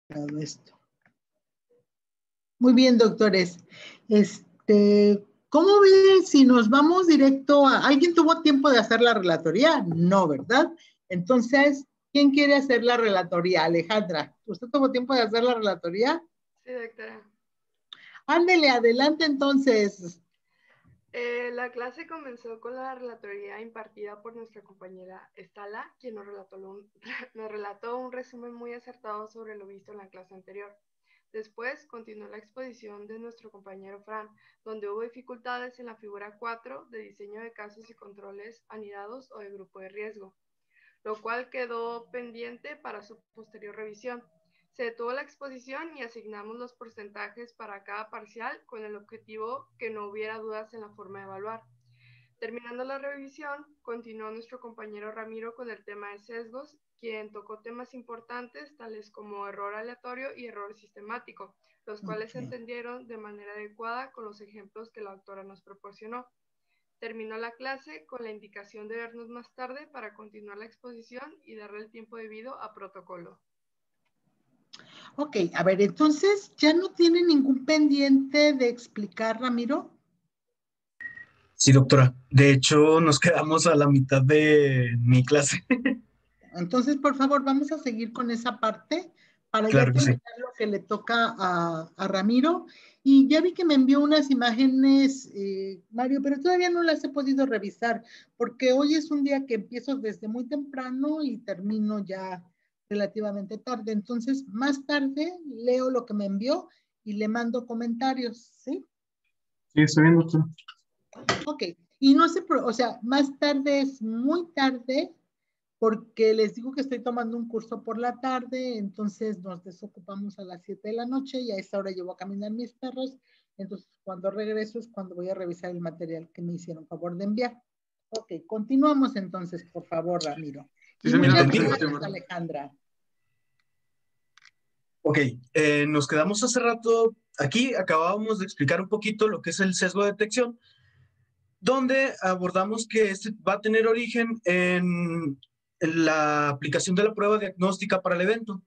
todo esto. Muy bien, doctores. ¿Cómo ven si nos vamos directo a... ¿Alguien tuvo tiempo de hacer la relatoría? No, ¿verdad? Entonces, ¿quién quiere hacer la relatoría? Alejandra, ¿usted tuvo tiempo de hacer la relatoría? Sí, doctora. Ándele, adelante entonces. La clase comenzó con la relatoría impartida por nuestra compañera Estala, quien nos relató un resumen muy acertado sobre lo visto en la clase anterior. Después continuó la exposición de nuestro compañero Fran, donde hubo dificultades en la figura 4 de diseño de casos y controles anidados o de grupo de riesgo, lo cual quedó pendiente para su posterior revisión. Se detuvo la exposición y asignamos los porcentajes para cada parcial con el objetivo que no hubiera dudas en la forma de evaluar. Terminando la revisión, continuó nuestro compañero Ramiro con el tema de sesgos, quien tocó temas importantes tales como error aleatorio y error sistemático, los cuales se entendieron de manera adecuada con los ejemplos que la doctora nos proporcionó. Terminó la clase con la indicación de vernos más tarde para continuar la exposición y darle el tiempo debido a protocolo. Ok, a ver, entonces, ¿ya no tiene ningún pendiente de explicar, Ramiro? Sí, doctora. De hecho, nos quedamos a la mitad de mi clase. Entonces, por favor, vamos a seguir con esa parte para Claro ya que sí. terminar lo que le toca a Ramiro. Y ya vi que me envió unas imágenes, Mario, pero todavía no las he podido revisar, porque hoy es un día que empiezo desde muy temprano y termino ya relativamente tarde. Entonces, más tarde leo lo que me envió y le mando comentarios, ¿sí? Sí, está bien, doctora. Ok, y no sé, o sea, más tarde es muy tarde, porque les digo que estoy tomando un curso por la tarde, entonces nos desocupamos a las 7 de la noche y a esa hora llevo a caminar mis perros, entonces cuando regreso es cuando voy a revisar el material que me hicieron favor de enviar. Ok, continuamos entonces, por favor, Ramiro. Sí, Y se mira muchas perfecto, gracias, doctora. Alejandra. Ok, nos quedamos hace rato aquí, acabábamos de explicar un poquito lo que es el sesgo de detección, donde abordamos que este va a tener origen en la aplicación de la prueba diagnóstica para el evento.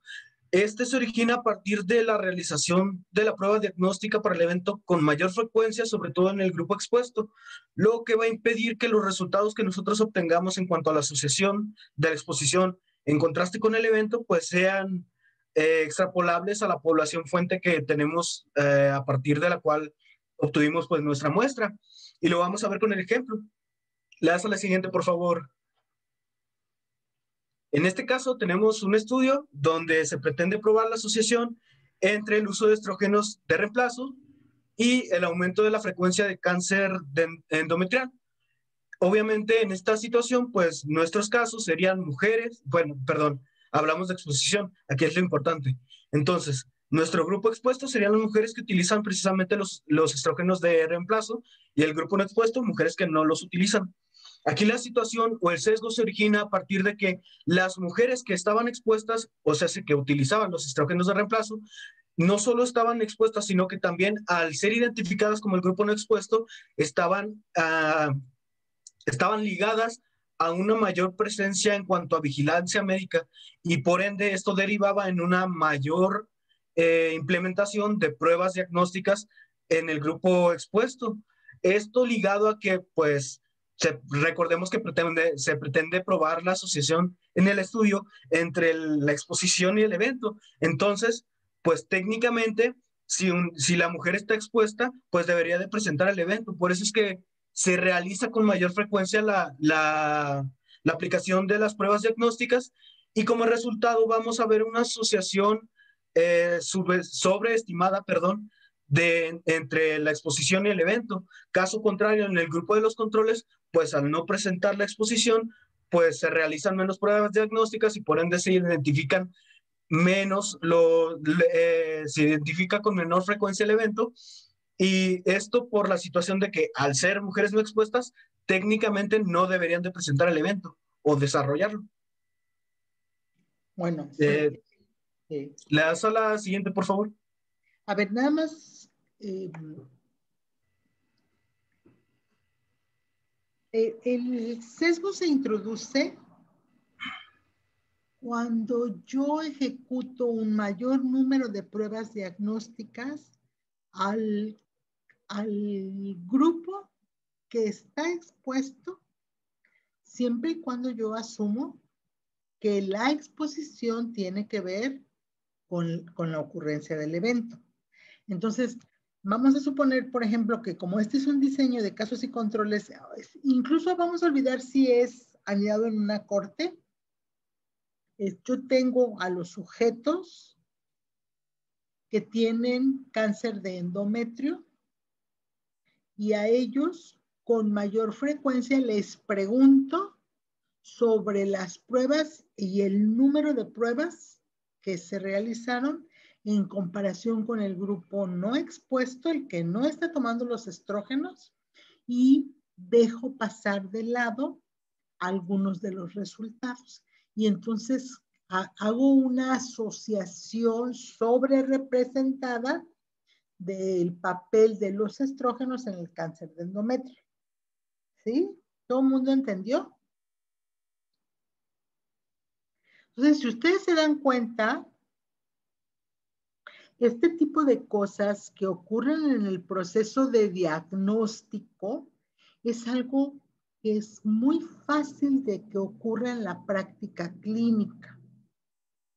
Este se origina a partir de la realización de la prueba diagnóstica para el evento con mayor frecuencia, sobre todo en el grupo expuesto, lo que va a impedir que los resultados que nosotros obtengamos en cuanto a la asociación de la exposición en contraste con el evento, pues sean extrapolables a la población fuente que tenemos a partir de la cual obtuvimos pues nuestra muestra. Y lo vamos a ver con el ejemplo. Le das a la siguiente, por favor. En este caso tenemos un estudio donde se pretende probar la asociación entre el uso de estrógenos de reemplazo y el aumento de la frecuencia de cáncer endometrial. Obviamente en esta situación, pues nuestros casos serían mujeres, bueno, perdón, hablamos de exposición, aquí es lo importante. Entonces, nuestro grupo expuesto serían las mujeres que utilizan precisamente los estrógenos de reemplazo y el grupo no expuesto, mujeres que no los utilizan. Aquí la situación o el sesgo se origina a partir de que las mujeres que estaban expuestas, o sea, que utilizaban los estrógenos de reemplazo, no solo estaban expuestas, sino que también al ser identificadas como el grupo no expuesto, estaban ligadas a una mayor presencia en cuanto a vigilancia médica y por ende esto derivaba en una mayor implementación de pruebas diagnósticas en el grupo expuesto. Esto ligado a que pues recordemos que se pretende probar la asociación en el estudio entre la exposición y el evento. Entonces, pues técnicamente, si la mujer está expuesta, pues debería de presentar el evento. Por eso es que se realiza con mayor frecuencia la aplicación de las pruebas diagnósticas y como resultado vamos a ver una asociación sobreestimada, perdón, entre la exposición y el evento. Caso contrario, en el grupo de los controles, pues al no presentar la exposición, pues se realizan menos pruebas diagnósticas y por ende se identifican se identifica con menor frecuencia el evento. Y esto por la situación de que al ser mujeres no expuestas, técnicamente no deberían de presentar el evento o desarrollarlo. Bueno, sí. ¿Le das a la siguiente, por favor? A ver, nada más. El sesgo se introduce cuando yo ejecuto un mayor número de pruebas diagnósticas al grupo que está expuesto, siempre y cuando yo asumo que la exposición tiene que ver con la ocurrencia del evento. Entonces, vamos a suponer, por ejemplo, que como este es un diseño de casos y controles, incluso vamos a olvidar si es anidado en una corte. Yo tengo a los sujetos que tienen cáncer de endometrio y a ellos con mayor frecuencia les pregunto sobre las pruebas y el número de pruebas que se realizaron en comparación con el grupo no expuesto, el que no está tomando los estrógenos, y dejo pasar de lado algunos de los resultados. Y entonces hago una asociación sobre representada del papel de los estrógenos en el cáncer de endometrio. ¿Sí? ¿Todo el mundo entendió? Entonces, si ustedes se dan cuenta, este tipo de cosas que ocurren en el proceso de diagnóstico es algo que es muy fácil de que ocurra en la práctica clínica.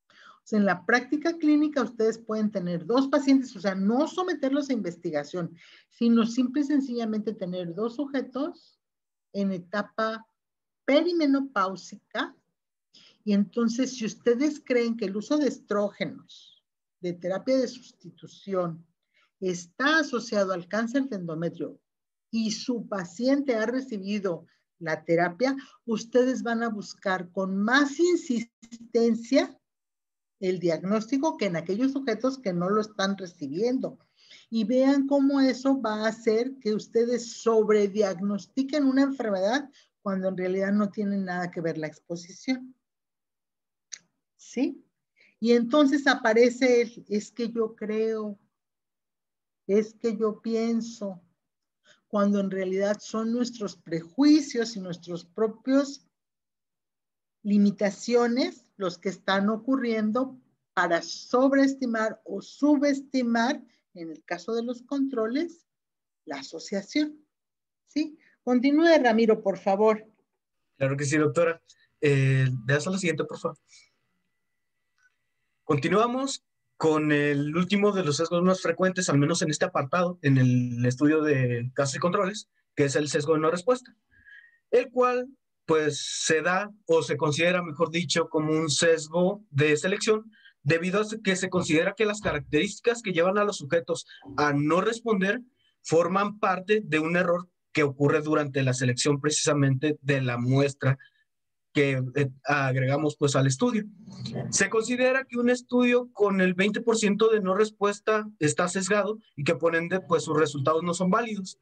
O sea, en la práctica clínica ustedes pueden tener 2 pacientes, o sea, no someterlos a investigación, sino simple y sencillamente tener 2 sujetos en etapa perimenopáusica. Y entonces, si ustedes creen que el uso de estrógenos, de terapia de sustitución, está asociado al cáncer de endometrio y su paciente ha recibido la terapia, ustedes van a buscar con más insistencia el diagnóstico que en aquellos sujetos que no lo están recibiendo. Y vean cómo eso va a hacer que ustedes sobrediagnostiquen una enfermedad cuando en realidad no tiene nada que ver la exposición. ¿Sí? Y entonces aparece es que yo creo, es que yo pienso, cuando en realidad son nuestros prejuicios y nuestros propios limitaciones los que están ocurriendo para sobreestimar o subestimar, en el caso de los controles, la asociación. ¿Sí? Continúe, Ramiro, por favor. Claro que sí, doctora. Das a la siguiente, por favor. Continuamos con el último de los sesgos más frecuentes, al menos en este apartado, en el estudio de casos y controles, que es el sesgo de no respuesta, el cual pues se da o se considera, mejor dicho, como un sesgo de selección debido a que se considera que las características que llevan a los sujetos a no responder forman parte de un error que ocurre durante la selección precisamente de la muestra que agregamos pues al estudio. Se considera que un estudio con el 20% de no respuesta está sesgado y que por ende pues sus resultados no son válidos.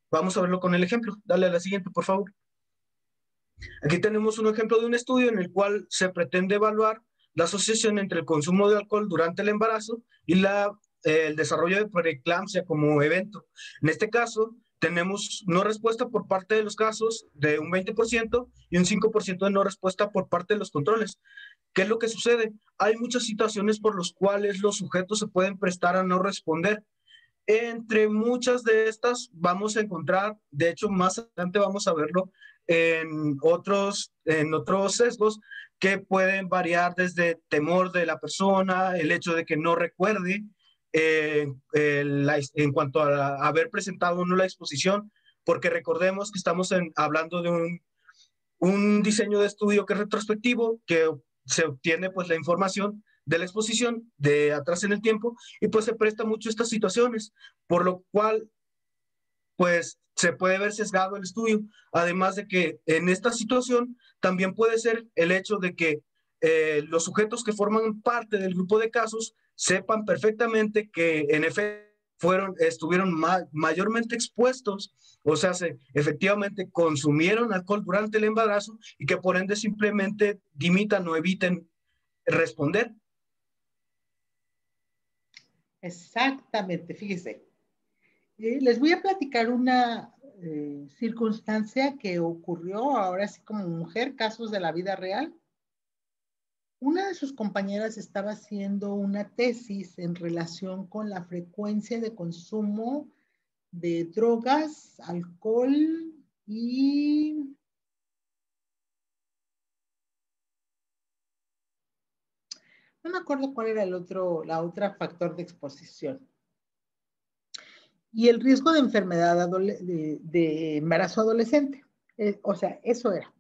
Vamos a verlo con el ejemplo. Dale a la siguiente, por favor. Aquí tenemos un ejemplo de un estudio en el cual se pretende evaluar la asociación entre el consumo de alcohol durante el embarazo y el desarrollo de preeclampsia como evento. En este caso, tenemos no respuesta por parte de los casos de un 20% y un 5% de no respuesta por parte de los controles. ¿Qué es lo que sucede? Hay muchas situaciones por las cuales los sujetos se pueden prestar a no responder. Entre muchas de estas vamos a encontrar, de hecho más adelante vamos a verlo, en otros sesgos que pueden variar desde temor de la persona, el hecho de que no recuerde en cuanto a haber presentado o no la exposición, porque recordemos que estamos hablando de un diseño de estudio que es retrospectivo, que se obtiene pues la información de la exposición de atrás en el tiempo y pues se presta mucho a estas situaciones, por lo cual pues se puede ver sesgado el estudio. Además de que en esta situación también puede ser el hecho de que los sujetos que forman parte del grupo de casos sepan perfectamente que en efecto estuvieron mayormente expuestos, o sea, efectivamente consumieron alcohol durante el embarazo y que por ende simplemente dimitan o eviten responder. Exactamente, fíjese. Les voy a platicar una circunstancia que ocurrió ahora sí como mujer, casos de la vida real. Una de sus compañeras estaba haciendo una tesis en relación con la frecuencia de consumo de drogas, alcohol y no me acuerdo cuál era la otra factor de exposición. Y el riesgo de enfermedad de embarazo adolescente. O sea, eso era.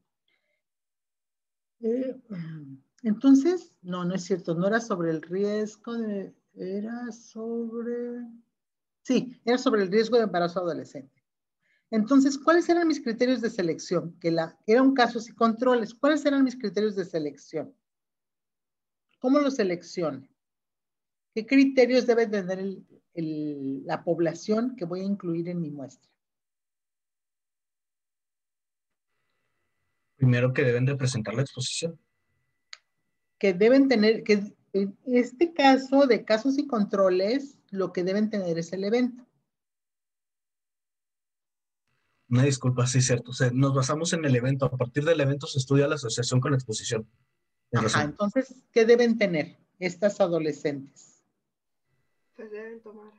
Entonces, no es cierto, no era sobre el riesgo era sobre el riesgo de embarazo adolescente. Entonces, ¿cuáles eran mis criterios de selección? Eran casos y controles. ¿Cuáles eran mis criterios de selección? ¿Cómo los selecciono? ¿Qué criterios debe tener la población que voy a incluir en mi muestra? Primero que deben de presentar la exposición. Que deben tener, que en este caso de casos y controles, lo que deben tener es el evento. Una disculpa, sí, cierto. O sea, nos basamos en el evento. A partir del evento se estudia la asociación con la exposición. Ajá, entonces, ¿qué deben tener estas adolescentes? Pues deben tomar.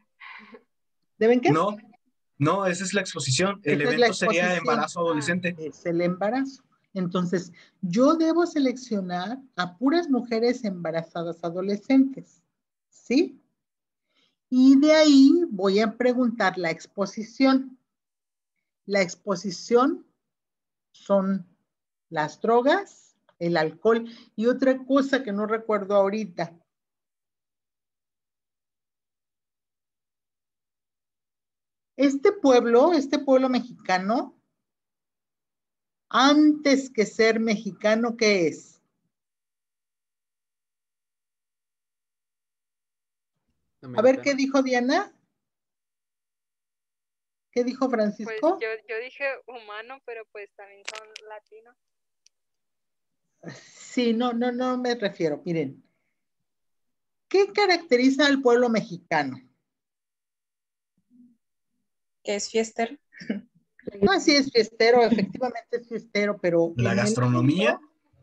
¿Deben qué? No, esa es la exposición. El Esa es la evento sería exposición. embarazo adolescente. Es el embarazo. Entonces, yo debo seleccionar a puras mujeres embarazadas adolescentes, ¿sí? Y de ahí voy a preguntar la exposición. La exposición son las drogas, el alcohol y otra cosa que no recuerdo ahorita. Este pueblo mexicano, antes que ser mexicano, ¿qué es? A ver, ¿qué dijo Diana? ¿Qué dijo Francisco? Pues yo dije humano, pero pues también son latinos. Sí, no me refiero. Miren, ¿qué caracteriza al pueblo mexicano? Que es fiestero. No, sí es fiestero, efectivamente es fiestero, pero La gastronomía.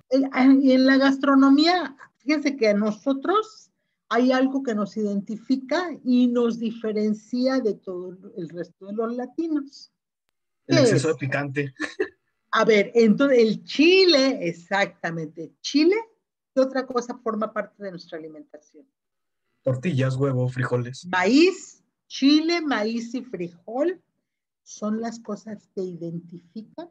En la gastronomía, fíjense que a nosotros hay algo que nos identifica y nos diferencia de todo el resto de los latinos. El exceso de picante. A ver, entonces el chile, exactamente. Chile, ¿qué otra cosa forma parte de nuestra alimentación? Tortillas, huevo, frijoles. Maíz, chile, maíz y frijol son las cosas que identifican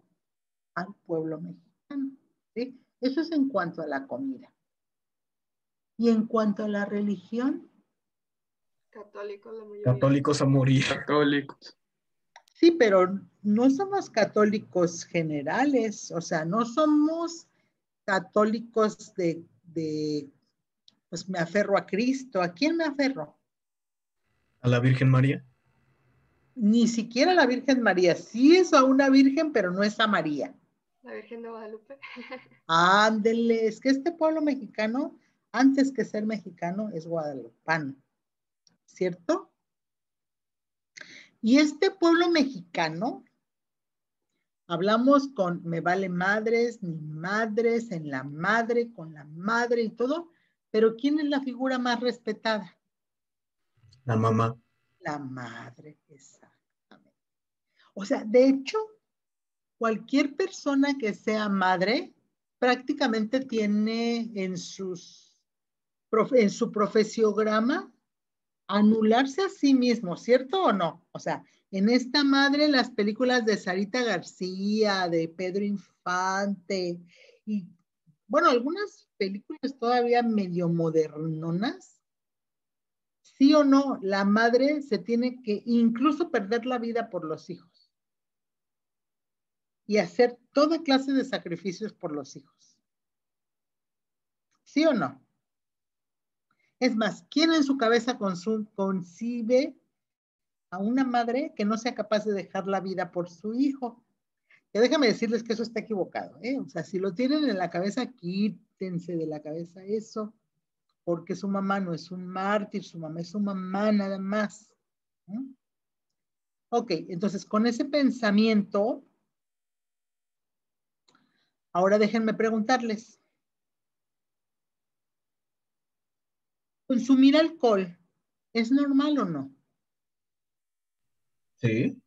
al pueblo mexicano, ¿sí? Eso es en cuanto a la comida. Y en cuanto a la religión. Católicos, la mayoría. Católicos a morir. Católicos. Sí, pero no somos católicos generales, o sea, no somos católicos pues me aferro a Cristo. ¿A quién me aferro? A la Virgen María. Ni siquiera a la Virgen María. Sí es a una Virgen, pero no es a María. La Virgen de Guadalupe. Ándele, es que este pueblo mexicano, antes que ser mexicano, es guadalupano, ¿cierto? Y este pueblo mexicano, hablamos con me vale madres, ni madres, en la madre, con la madre y todo, pero ¿quién es la figura más respetada? La mamá. La madre, exactamente. O sea, de hecho, cualquier persona que sea madre prácticamente tiene en su profesiograma anularse a sí mismo, ¿cierto o no? O sea, en esta madre las películas de Sarita García, de Pedro Infante y bueno, algunas películas todavía medio modernonas, sí o no, la madre se tiene que incluso perder la vida por los hijos y hacer toda clase de sacrificios por los hijos. ¿Sí o no? Es más, ¿quién en su cabeza concibe a una madre que no sea capaz de dejar la vida por su hijo? Que déjame decirles que eso está equivocado, ¿eh? O sea, si lo tienen en la cabeza, quítense de la cabeza eso, porque su mamá no es un mártir, su mamá es su mamá nada más. ¿Mm? Ok, entonces con ese pensamiento, ahora déjenme preguntarles, ¿Consumir alcohol es normal o no? Sí.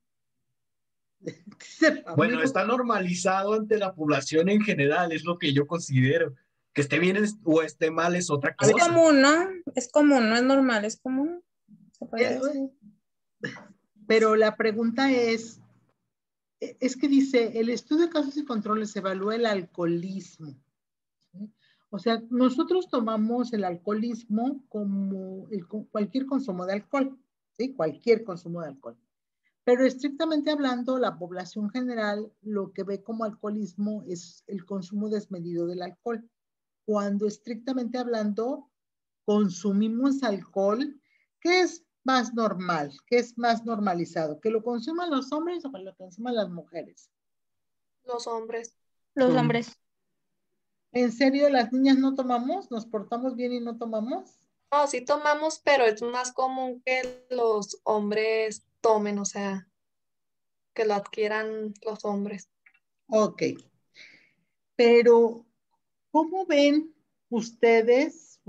Dice Bueno, Ramiro. está normalizado ante la población en general, es lo que yo considero. Que esté bien o esté mal es otra Es cosa. común, ¿no? Es común, no es normal, es común. Se podría Eh, decir. Pero la pregunta es que dice, el estudio de casos y controles evalúa el alcoholismo. ¿Sí? O sea, nosotros tomamos el alcoholismo como cualquier consumo de alcohol, ¿sí? Cualquier consumo de alcohol. Pero estrictamente hablando, la población general lo que ve como alcoholismo es el consumo desmedido del alcohol. Cuando estrictamente hablando, consumimos alcohol, ¿qué es más normal? ¿Qué es más normalizado? ¿Que lo consuman los hombres o que lo consuman las mujeres? Los hombres. Los hombres. ¿En serio las niñas no tomamos? ¿Nos portamos bien y no tomamos? No, sí tomamos, pero es más común que los hombres tomen, o sea, que lo adquieran los hombres. Ok, pero ¿cómo ven ustedes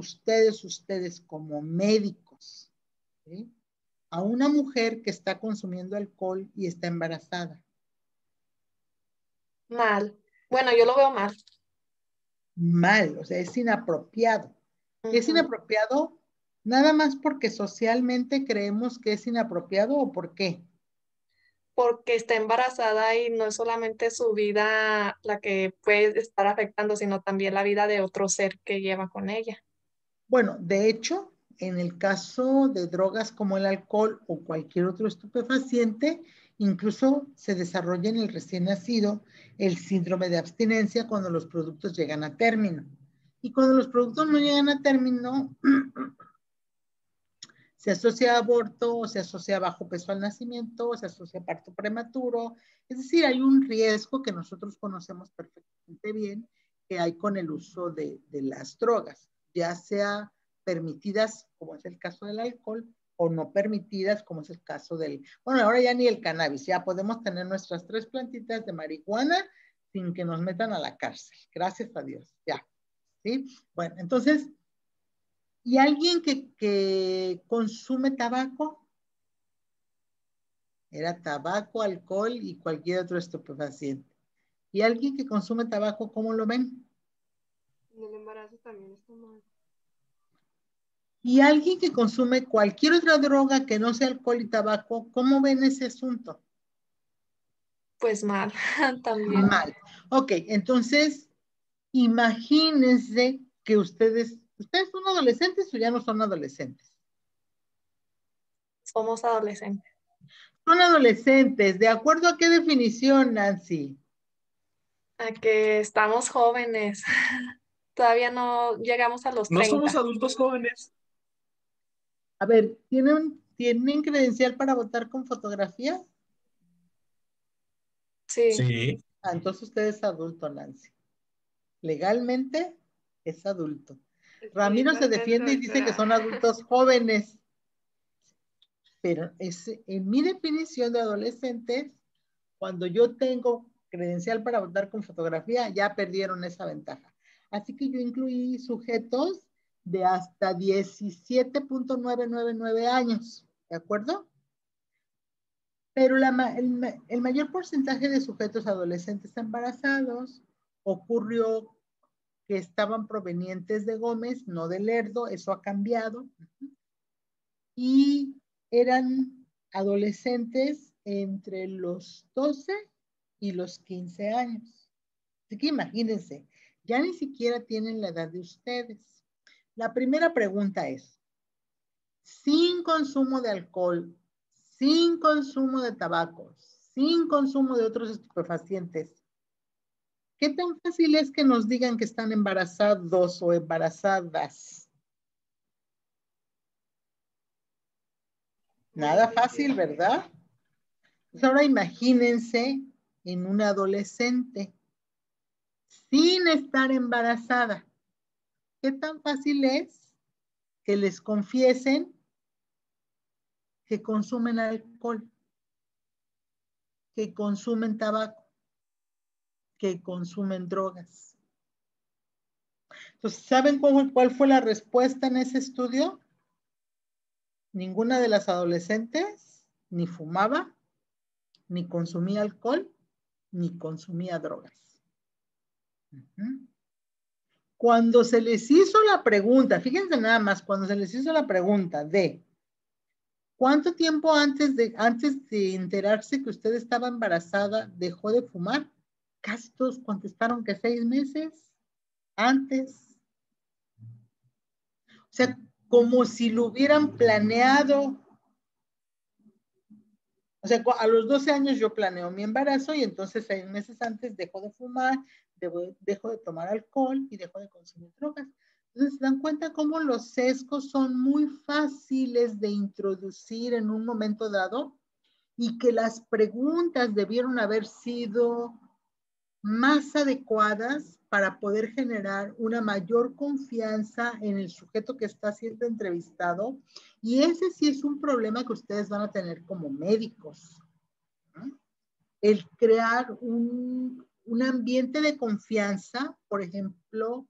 como médicos, ¿sí? A una mujer que está consumiendo alcohol y está embarazada? Mal. Bueno, yo lo veo mal. Mal, o sea, es inapropiado. ¿Es Ujú. inapropiado nada más porque socialmente creemos que es inapropiado o por qué? Porque está embarazada y no es solamente su vida la que puede estar afectando, sino también la vida de otro ser que lleva con ella. Bueno, de hecho, en el caso de drogas como el alcohol o cualquier otro estupefaciente, incluso se desarrolla en el recién nacido el síndrome de abstinencia cuando los productos llegan a término. Y cuando los productos no llegan a término, se asocia a aborto, se asocia a bajo peso al nacimiento, se asocia a parto prematuro. Es decir, hay un riesgo que nosotros conocemos perfectamente bien que hay con el uso de las drogas, ya sea permitidas, como es el caso del alcohol, o no permitidas, como es el caso del, bueno, ahora ya ni el cannabis, ya podemos tener nuestras 3 plantitas de marihuana sin que nos metan a la cárcel. Gracias a Dios, ya. ¿Sí? Bueno, entonces, ¿y alguien que consume tabaco? Era tabaco, alcohol y cualquier otro estupefaciente. ¿Y alguien que consume tabaco, cómo lo ven? En el embarazo también está mal. Y alguien que consume cualquier otra droga que no sea alcohol y tabaco, ¿cómo ven ese asunto? Pues mal, también. Mal. Ok, entonces, imagínense que ustedes son adolescentes o ya no son adolescentes. Somos adolescentes. Son adolescentes, ¿de acuerdo a qué definición, Nancy? A que estamos jóvenes. Todavía no llegamos a los No somos 30. adultos jóvenes. A ver, ¿tienen credencial para votar con fotografía? Sí. Sí. Ah, entonces usted es adulto, Nancy. Legalmente es adulto. Estoy Ramiro se cargando, defiende y dice que doctora. son adultos jóvenes, pero en mi definición de adolescentes, cuando yo tengo credencial para votar con fotografía, ya perdieron esa ventaja. Así que yo incluí sujetos de hasta 17.999 años, ¿de acuerdo? Pero el mayor porcentaje de sujetos adolescentes embarazados ocurrió que estaban provenientes de Gómez, no de Lerdo, eso ha cambiado, y eran adolescentes entre los 12 y los 15 años. Así que imagínense, ya ni siquiera tienen la edad de ustedes. La primera pregunta es, sin consumo de alcohol, sin consumo de tabaco, sin consumo de otros estupefacientes, ¿qué tan fácil es que nos digan que están embarazados o embarazadas? Muy Nada difícil. fácil, ¿verdad? Pues ahora imagínense en una adolescente sin estar embarazada. ¿Qué tan fácil es que les confiesen que consumen alcohol, que consumen tabaco, que consumen drogas? Entonces, ¿saben cuál fue la respuesta en ese estudio? Ninguna de las adolescentes ni fumaba, ni consumía alcohol, ni consumía drogas. Cuando se les hizo la pregunta, fíjense nada más, cuando se les hizo la pregunta de ¿cuánto tiempo antes de enterarse que usted estaba embarazada dejó de fumar? Casi todos contestaron que 6 meses antes. O sea, como si lo hubieran planeado. O sea, a los 12 años yo planeo mi embarazo y entonces 6 meses antes dejo de fumar, dejo de tomar alcohol y dejo de consumir drogas. Entonces, ¿se dan cuenta cómo los sesgos son muy fáciles de introducir en un momento dado? Y que las preguntas debieron haber sido más adecuadas para poder generar una mayor confianza en el sujeto que está siendo entrevistado. Y ese sí es un problema que ustedes van a tener como médicos, ¿no? El crear un ambiente de confianza, por ejemplo,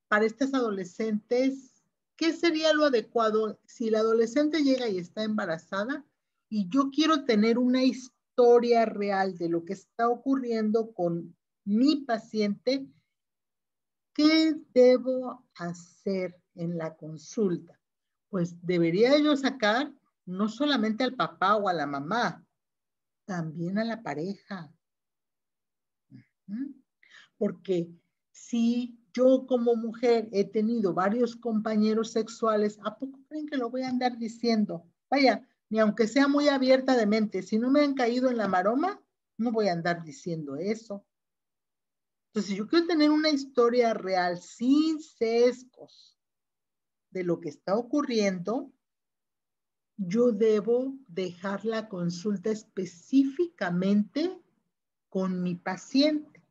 para estas adolescentes. ¿Qué sería lo adecuado si la adolescente llega y está embarazada y yo quiero tener una historia real de lo que está ocurriendo con mi paciente? ¿Qué debo hacer en la consulta? Pues debería yo sacar no solamente al papá o a la mamá, también a la pareja. Porque si yo como mujer he tenido varios compañeros sexuales, ¿a poco creen que lo voy a andar diciendo? Vaya, ni aunque sea muy abierta de mente, si no me han caído en la maroma, no voy a andar diciendo eso. Entonces, si yo quiero tener una historia real, sin sesgos, de lo que está ocurriendo, yo debo dejar la consulta específicamente con mi paciente.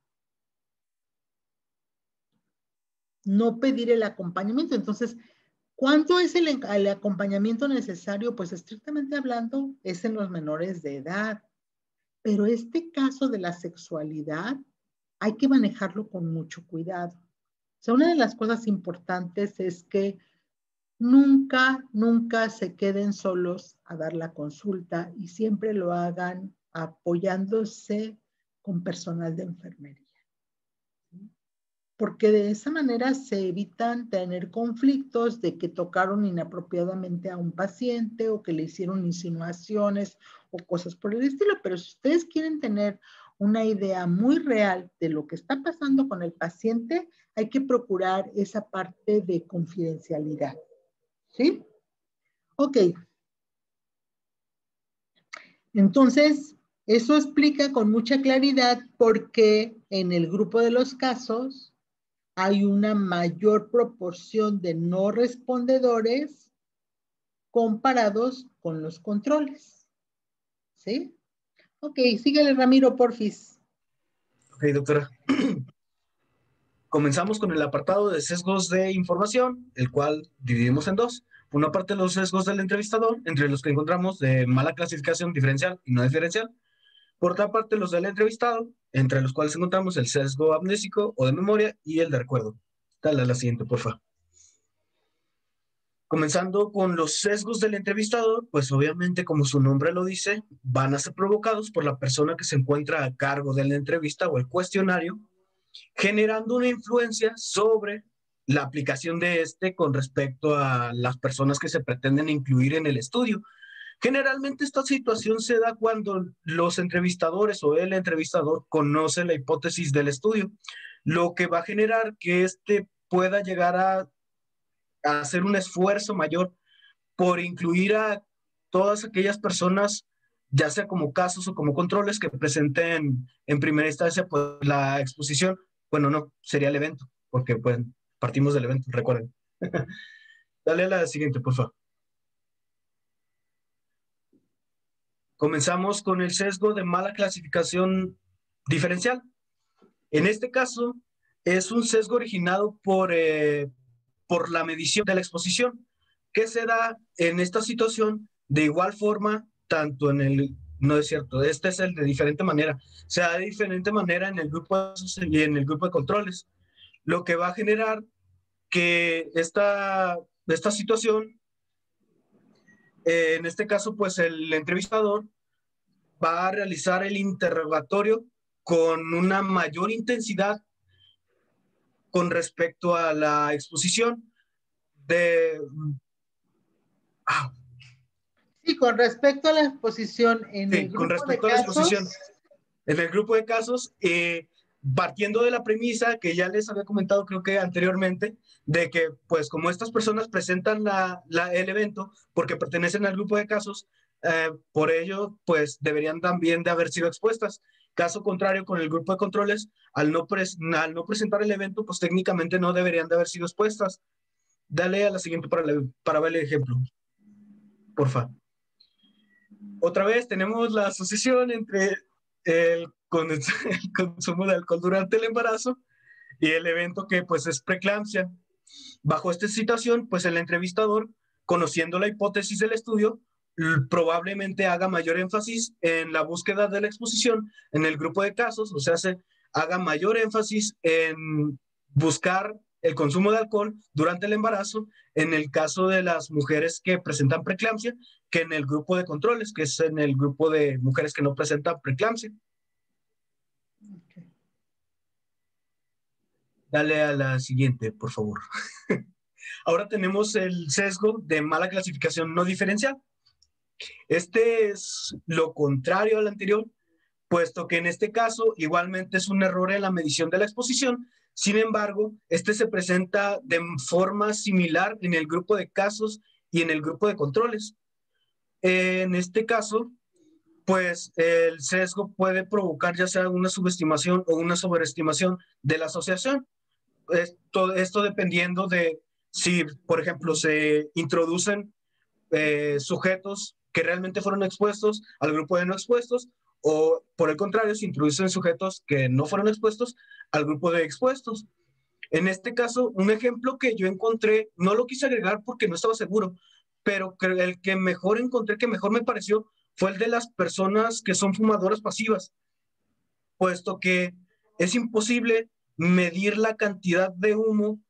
No pedir el acompañamiento. Entonces, ¿cuánto es el acompañamiento necesario? Pues estrictamente hablando, es en los menores de edad. Pero este caso de la sexualidad hay que manejarlo con mucho cuidado. O sea, una de las cosas importantes es que nunca se queden solos a dar la consulta y siempre lo hagan apoyándose con personal de enfermería. Porque de esa manera se evitan tener conflictos de que tocaron inapropiadamente a un paciente o que le hicieron insinuaciones o cosas por el estilo. Pero si ustedes quieren tener una idea muy real de lo que está pasando con el paciente, hay que procurar esa parte de confidencialidad. ¿Sí? Ok. Entonces, eso explica con mucha claridad por qué en el grupo de los casos hay una mayor proporción de no respondedores comparados con los controles. ¿Sí? Ok, síguele Ramiro, porfis. Ok, doctora. Comenzamos con el apartado de sesgos de información, el cual dividimos en dos. Por una parte, los sesgos del entrevistador, entre los que encontramos de mala clasificación diferencial y no diferencial. Por otra parte, los del entrevistado, entre los cuales encontramos el sesgo amnésico o de memoria y el de recuerdo. Dale a la siguiente, por favor. Comenzando con los sesgos del entrevistador, pues obviamente, como su nombre lo dice, van a ser provocados por la persona que se encuentra a cargo de la entrevista o el cuestionario, generando una influencia sobre la aplicación de este con respecto a las personas que se pretenden incluir en el estudio. Generalmente esta situación se da cuando los entrevistadores o el entrevistador conoce la hipótesis del estudio, lo que va a generar que éste pueda llegar a hacer un esfuerzo mayor por incluir a todas aquellas personas, ya sea como casos o como controles, que presenten en primera instancia pues, la exposición. Bueno, no, sería el evento, porque pues partimos del evento, recuerden. Dale a la siguiente, por favor. Comenzamos con el sesgo de mala clasificación diferencial. En este caso, es un sesgo originado por la medición de la exposición, que se da en esta situación de igual forma, tanto en el, no es cierto, este es el de diferente manera, se da de diferente manera en el grupo y en el grupo de controles. lo que va a generar que esta situación, en este caso, pues el entrevistador va a realizar el interrogatorio con una mayor intensidad con respecto a la exposición de... Sí, con respecto a la exposición en el Sí, con grupo de respecto a la exposición casos, en el grupo de casos, partiendo de la premisa que ya les había comentado, creo que anteriormente, de que, pues, como estas personas presentan el evento porque pertenecen al grupo de casos, por ello, pues, deberían también de haber sido expuestas. Caso contrario, con el grupo de controles, al no presentar el evento, pues, técnicamente no deberían de haber sido expuestas. Dale a la siguiente para ver el ejemplo, porfa. Otra vez tenemos la asociación entre el consumo de alcohol durante el embarazo y el evento que pues es preeclampsia. Bajo esta situación, pues el entrevistador, conociendo la hipótesis del estudio, probablemente haga mayor énfasis en la búsqueda de la exposición en el grupo de casos, o sea, haga mayor énfasis en buscar el consumo de alcohol durante el embarazo en el caso de las mujeres que presentan preeclampsia que en el grupo de controles, que es en el grupo de mujeres que no presentan preeclampsia. okay. Dale a la siguiente, por favor. Ahora tenemos el sesgo de mala clasificación no diferencial. Este es lo contrario al anterior, puesto que en este caso igualmente es un error en la medición de la exposición. Sin embargo, este se presenta de forma similar en el grupo de casos y en el grupo de controles. En este caso, pues el sesgo puede provocar ya sea una subestimación o una sobreestimación de la asociación. Esto dependiendo de si, por ejemplo, se introducen sujetos que realmente fueron expuestos al grupo de no expuestos o, por el contrario, se introducen sujetos que no fueron expuestos al grupo de expuestos. En este caso, un ejemplo que yo encontré, no lo quise agregar porque no estaba seguro, pero el que mejor encontré, que mejor me pareció, fue el de las personas que son fumadoras pasivas, puesto que es imposible medir la cantidad de humo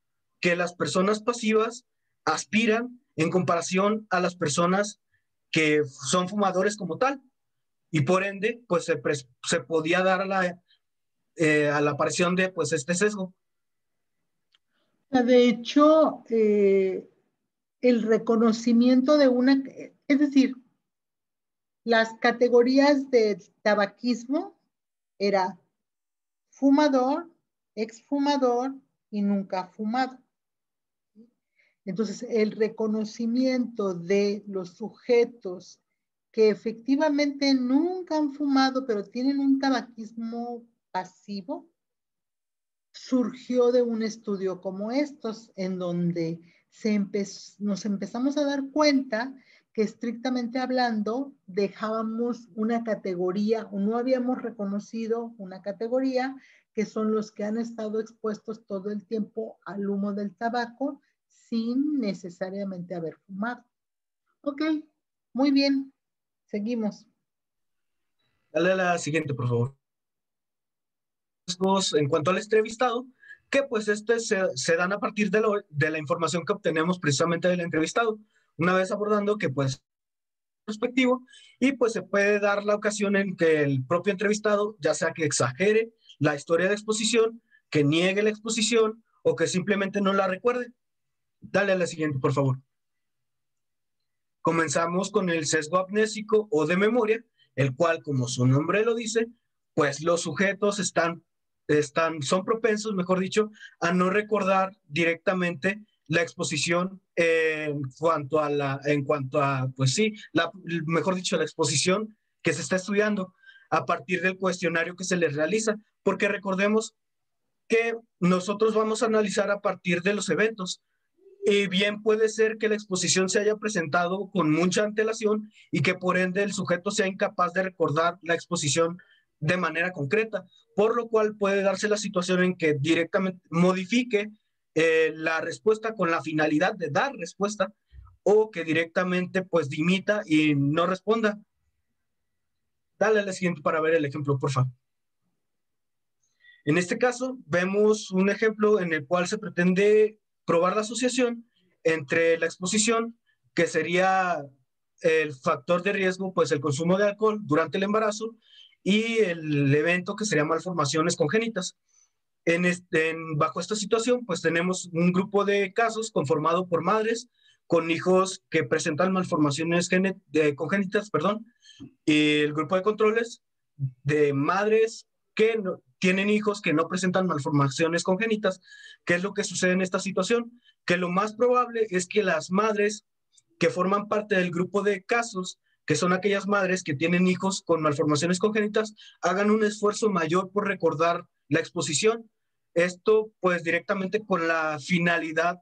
que las personas pasivas aspiran en comparación a las personas que son fumadores como tal. Y por ende, pues se podía dar a la aparición de pues este sesgo. De hecho, el reconocimiento de una, es decir, las categorías de tabaquismo era fumador, exfumador y nunca fumado. Entonces, el reconocimiento de los sujetos que efectivamente nunca han fumado, pero tienen un tabaquismo pasivo, surgió de un estudio como estos, en donde nos empezamos a dar cuenta que estrictamente hablando dejábamos una categoría o no habíamos reconocido una categoría que son los que han estado expuestos todo el tiempo al humo del tabaco sin necesariamente haber fumado. Ok, muy bien, seguimos. Dale a la siguiente, por favor. En cuanto al entrevistado, que pues se dan a partir de la información que obtenemos precisamente del entrevistado, una vez abordando que pues perspectivo y pues se puede dar la ocasión en que el propio entrevistado, ya sea que exagere la historia de exposición, que niegue la exposición o que simplemente no la recuerde. Dale a la siguiente, por favor. Comenzamos con el sesgo amnésico o de memoria, el cual, como su nombre lo dice, pues los sujetos son propensos, mejor dicho, a no recordar directamente la exposición en cuanto a, pues sí, mejor dicho, la exposición que se está estudiando a partir del cuestionario que se les realiza, porque recordemos que nosotros vamos a analizar a partir de los eventos. Y bien puede ser que la exposición se haya presentado con mucha antelación y que por ende el sujeto sea incapaz de recordar la exposición de manera concreta, por lo cual puede darse la situación en que directamente modifique la respuesta con la finalidad de dar respuesta o que directamente pues dimita y no responda. Dale a la siguiente para ver el ejemplo, por favor. En este caso, vemos un ejemplo en el cual se pretende probar la asociación entre la exposición, que sería el factor de riesgo, pues el consumo de alcohol durante el embarazo, y el evento que sería malformaciones congénitas. Bajo esta situación, pues tenemos un grupo de casos conformado por madres con hijos que presentan malformaciones congénitas, perdón, y el grupo de controles de madres que tienen hijos que no presentan malformaciones congénitas. ¿Qué es lo que sucede en esta situación? Que lo más probable es que las madres que forman parte del grupo de casos, que son aquellas madres que tienen hijos con malformaciones congénitas, hagan un esfuerzo mayor por recordar la exposición. Esto pues directamente con la finalidad,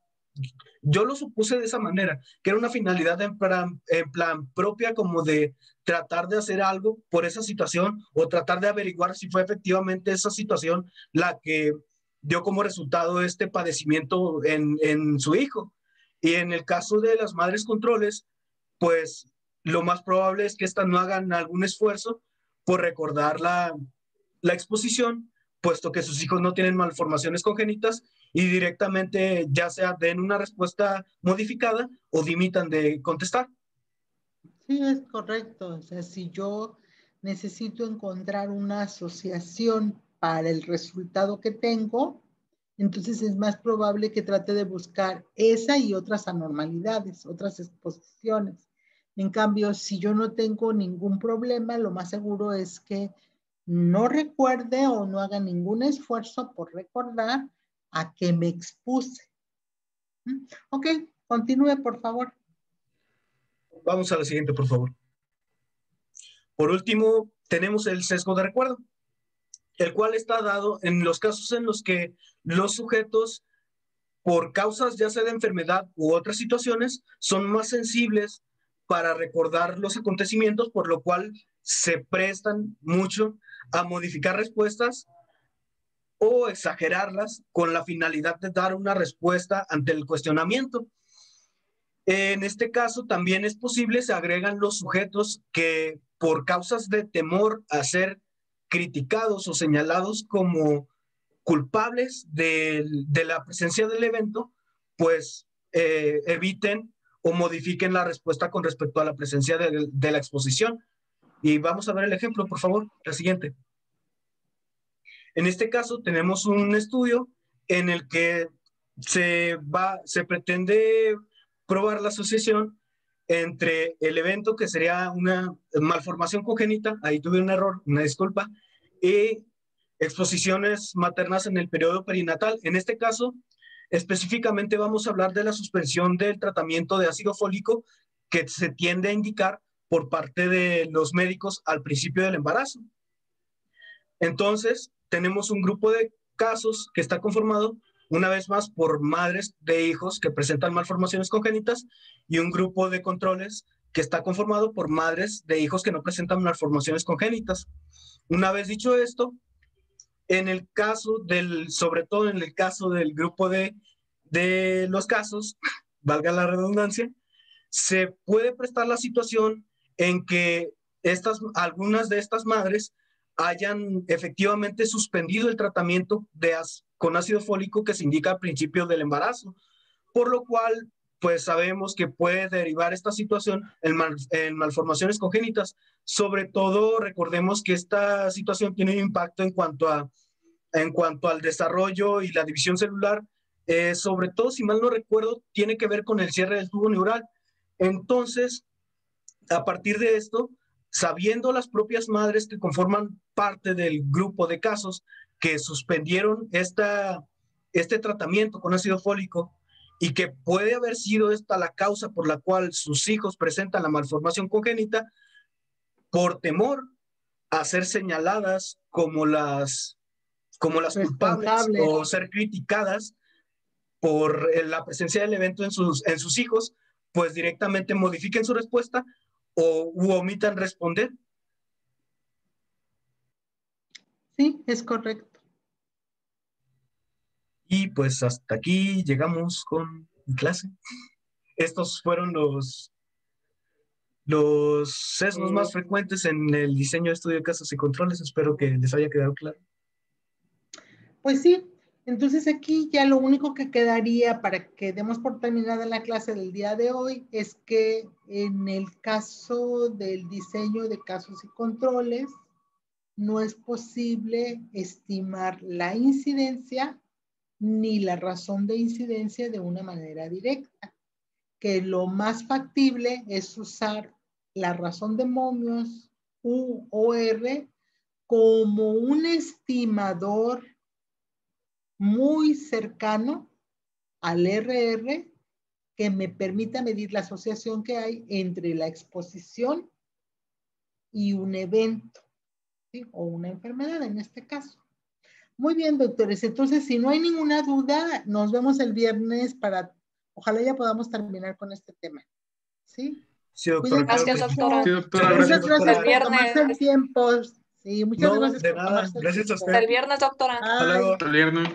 yo lo supuse de esa manera, que era una finalidad en plan propia, como de tratar de hacer algo por esa situación o tratar de averiguar si fue efectivamente esa situación la que dio como resultado este padecimiento en su hijo. Y en el caso de las madres controles, pues lo más probable es que éstas no hagan algún esfuerzo por recordar la exposición, puesto que sus hijos no tienen malformaciones congénitas y directamente ya sea den una respuesta modificada o dimitan de contestar. Sí, es correcto. O sea, si yo necesito encontrar una asociación para el resultado que tengo, entonces es más probable que trate de buscar esa y otras anormalidades, otras exposiciones. En cambio, si yo no tengo ningún problema, lo más seguro es que no recuerde o no haga ningún esfuerzo por recordar a qué me expuse. Ok, continúe, por favor. Vamos a la siguiente, por favor. Por último, tenemos el sesgo de recuerdo, el cual está dado en los casos en los que los sujetos, por causas ya sea de enfermedad u otras situaciones, son más sensibles para recordar los acontecimientos, por lo cual se prestan mucho a modificar respuestas o exagerarlas con la finalidad de dar una respuesta ante el cuestionamiento. En este caso también es posible, se agregan los sujetos que por causas de temor a ser criticados o señalados como culpables de la presencia del evento, pues eviten o modifiquen la respuesta con respecto a la presencia de la exposición. Y vamos a ver el ejemplo, por favor, la siguiente. En este caso tenemos un estudio en el que se pretende probar la asociación entre el evento que sería una malformación congénita, ahí tuve un error, una disculpa, y exposiciones maternas en el periodo perinatal. En este caso, específicamente vamos a hablar de la suspensión del tratamiento de ácido fólico que se tiende a indicar por parte de los médicos al principio del embarazo. Entonces, tenemos un grupo de casos que está conformado, una vez más, por madres de hijos que presentan malformaciones congénitas y un grupo de controles que está conformado por madres de hijos que no presentan malformaciones congénitas. Una vez dicho esto, en el caso sobre todo en el caso del grupo de los casos, valga la redundancia, se puede prestar la situación en que algunas de estas madres hayan efectivamente suspendido el tratamiento con ácido fólico que se indica al principio del embarazo, por lo cual pues sabemos que puede derivar esta situación en malformaciones congénitas. Sobre todo, recordemos que esta situación tiene un impacto en cuanto al desarrollo y la división celular, sobre todo, si mal no recuerdo, tiene que ver con el cierre del tubo neural. Entonces, a partir de esto, sabiendo las propias madres que conforman parte del grupo de casos que suspendieron este tratamiento con ácido fólico y que puede haber sido esta la causa por la cual sus hijos presentan la malformación congénita, por temor a ser señaladas como las culpables o ser criticadas por la presencia del evento en sus hijos, pues directamente modifiquen su respuesta o omitan responder. Sí, es correcto. Y pues hasta aquí llegamos con mi clase. Estos fueron los sesgos más frecuentes en el diseño de estudio de casos y controles. Espero que les haya quedado claro. Pues sí, entonces aquí ya lo único que quedaría para que demos por terminada la clase del día de hoy es que en el caso del diseño de casos y controles, no es posible estimar la incidencia ni la razón de incidencia de una manera directa, que lo más factible es usar la razón de momios U o R como un estimador muy cercano al RR que me permita medir la asociación que hay entre la exposición y un evento, ¿sí? O una enfermedad en este caso. Muy bien, doctores. Entonces, si no hay ninguna duda, nos vemos el viernes para, ojalá ya podamos terminar con este tema. ¿Sí? Sí, doctora, claro Gracias, que sí. doctora. Sí, doctora, Muchas Muchas gracias. gracias, gracias El doctora. por tomarse el viernes, tiempo. Sí, muchas No, gracias de por nada. tomarse el Gracias a tiempo. usted. el viernes, doctora. Hasta luego. Hasta el viernes.